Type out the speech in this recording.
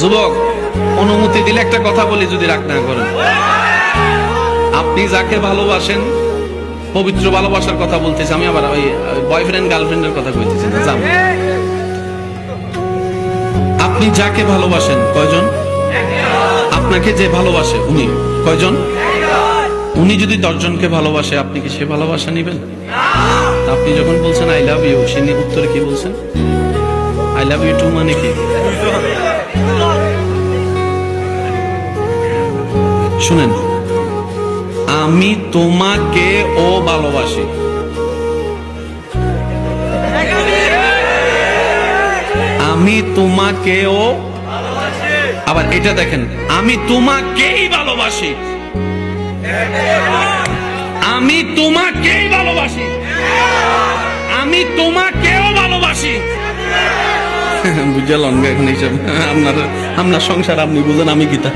যুবক, অনুমতি দিলে একটা কথা বলি, যদি রাগ না করেন। আপনি যাকে ভালোবাসেন, পবিত্র ভালোবাসার কথা বলতেছি আমি, আবার ওই বয়ফ্রেন্ড গার্লফ্রেন্ডের কথা কইতেছি না। যান, আপনি যাকে ভালোবাসেন কয়জন? আপনাকে যে ভালোবাসে উনি কয়জন? উনি যদি 10 জনকে ভালোবাসে, আপনি কি সে ভালোবাসা নিবেন? আপনি যখন বলছেন আই লাভ ইউ, সে উত্তরে কি বলছেন? আই লাভ ইউ টু মানে কি? শুনেন, আমি তোমাকে ও ভালোবাসি, আমি তোমাকেও। আবার এটা দেখেন, আমি তোমাকেই ভালোবাসি, আমি তোমাকেই ভালোবাসি, আমি তোমাকেও ভালোবাসি। বুঝলাম এখন এইসব আপনার সংসার আপনি বুঝেন, আমি গীতা